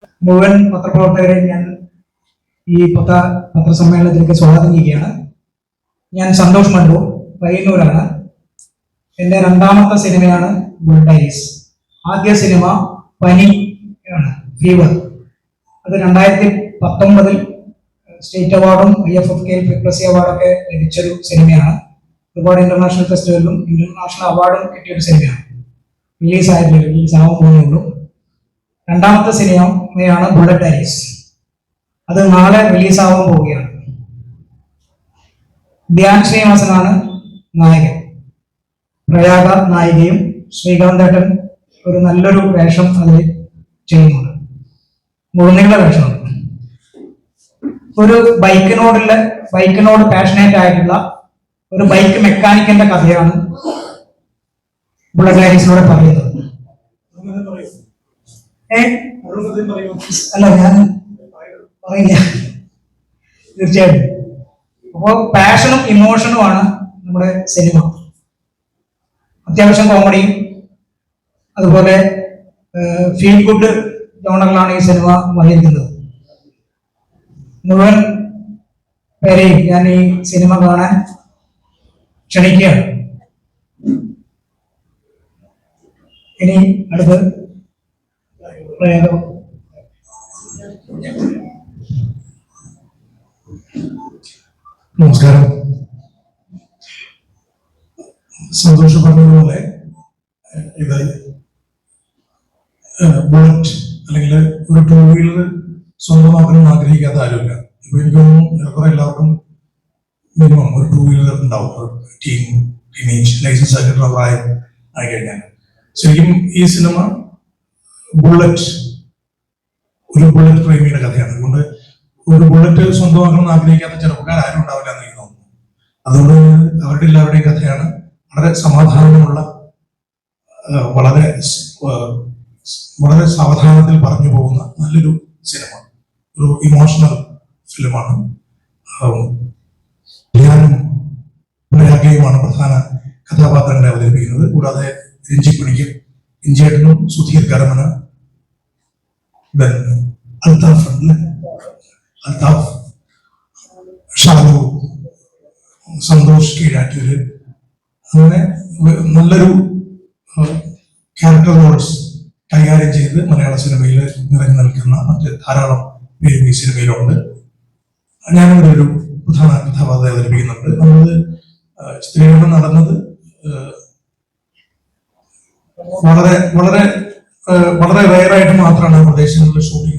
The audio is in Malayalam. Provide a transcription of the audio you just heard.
മുഴുവൻ പത്രപ്രവർത്തകരെ ഞാൻ ഈ പത്രസമ്മേളനത്തിലേക്ക് സ്വാഗതം ചെയ്യുകയാണ്. ഞാൻ സന്തോഷ് മണ്ടൂർ, പയ്യന്നൂരാണ്. എൻ്റെ രണ്ടാമത്തെ സിനിമയാണ് ബുള്ളറ്റ് ഡയറീസ്. ആദ്യ സിനിമ പനി ആണ്, ഫീവർ. അത് 2019 സ്റ്റേറ്റ് അവാർഡും IFFK ഫിക്രസി അവാർഡൊക്കെ ലഭിച്ചൊരു സിനിമയാണ്. ഒരുപാട് ഇന്റർനാഷണൽ ഫെസ്റ്റിവലിലും ഇന്റർനാഷണൽ അവാർഡും കിട്ടിയൊരു സിനിമയാണ്. റിലീസാവാൻ പോകുന്നുള്ളൂ. രണ്ടാമത്തെ സിനിമയാണ് ബുള്ളറ്റ് ഡയറീസ്. അത് നാളെ റിലീസാവാൻ പോവുകയാണ്. ധ്യാൻ ശ്രീനിവാസനാണ് നായകൻ, പ്രയാഗ നായികയും. ശ്രീകാന്തേട്ടൻ ഒരു നല്ലൊരു വേഷം അതിൽ ചെയ്യുന്നുണ്ട്, മുഴുനീള വേഷമാണ്. ഒരു ബൈക്കിനോട് പാഷനേറ്റ് ആയിട്ടുള്ള ഒരു ബൈക്ക് മെക്കാനിക്കിന്റെ കഥയാണ് ബുള്ളറ്റ് ഡയറീസിലൂടെ പറയുന്നത്. അല്ല, ഞാൻ പറയില്ല, തീർച്ചയായിട്ടും. അപ്പോൾ പാഷനും ഇമോഷനുമാണ് നമ്മുടെ സിനിമ. അത്യാവശ്യം കോമഡിയും അതുപോലെ ഫീൽ ഗുഡ് ജോണറിലാണ് ഈ സിനിമ വഹിക്കുന്നത്. മുഴുവൻ പേരെയും ഞാൻ ഈ സിനിമ കാണാൻ ക്ഷണിക്കുകയാണ്. ഇനി അടുത്ത് പ്രയോഗം. നമസ്കാരം. സന്തോഷം പറഞ്ഞതുപോലെ ഇത് ബുള്ളറ്റ് അല്ലെങ്കിൽ ഒരു ടൂ വീലർ സ്വന്തമാക്കണം ആഗ്രഹിക്കാത്ത ആരുമില്ല. ഇപ്പൊ എനിക്കൊന്നും ഏറെക്കുറെ എല്ലാവർക്കും മിനിമം ഒരു ടൂ വീലർ ഉണ്ടാവും, ടീനേജ് ലൈസൻസ് ആയിട്ടുള്ള പ്രായം ആയി കഴിഞ്ഞാൽ. ശരിക്കും ഈ സിനിമ ഒരു ബുള്ളറ്റ് പ്രേമിയുടെ കഥയാണ്. അതുകൊണ്ട് ഒരു ബുള്ളറ്റ് സ്വന്തമാക്കണം ആഗ്രഹിക്കാത്ത ചെറുപ്പക്കാർ ആരും ഉണ്ടാവില്ല എന്ന് എനിക്ക് തോന്നുന്നു. അതുകൊണ്ട് അവരുടെ എല്ലാവരുടെയും കഥയാണ്. വളരെ സമാധാനമുള്ള, വളരെ വളരെ സാവധാനത്തിൽ പറഞ്ഞു പോകുന്ന നല്ലൊരു സിനിമ, ഒരു ഇമോഷണൽ ഫിലിമാണ്. ഞാനും പ്രയാഗയുമാണ് പ്രധാന കഥാപാത്രങ്ങളെ അവതരിപ്പിക്കുന്നത്. കൂടാതെ രഞ്ജിപ്പണിക്ക്, ഇഞ്ചേട്ടനും, സുധീർ കരമന, അൽതാഫ്, ഷാലു, സന്തോഷ് കീഴാറ്റൂര്, അങ്ങനെ നല്ലൊരു ക്യാരക്ടർ റോൾസ് കൈകാര്യം ചെയ്ത് മലയാള സിനിമയിൽ നിറഞ്ഞു നിൽക്കുന്ന മറ്റ് ധാരാളം പേരും ഈ സിനിമയിലുണ്ട്. ഞാനിവിടെ ഒരു പ്രധാന കഥാപാത്രത്തെ അവതരിപ്പിക്കുന്നുണ്ട്. നമ്മൾ ചിത്രീകരണം നടന്നത് വളരെ വളരെ വളരെ റെയറായിട്ട് മാത്രമാണ് പ്രദേശങ്ങളിൽ ഷൂട്ടിംഗ്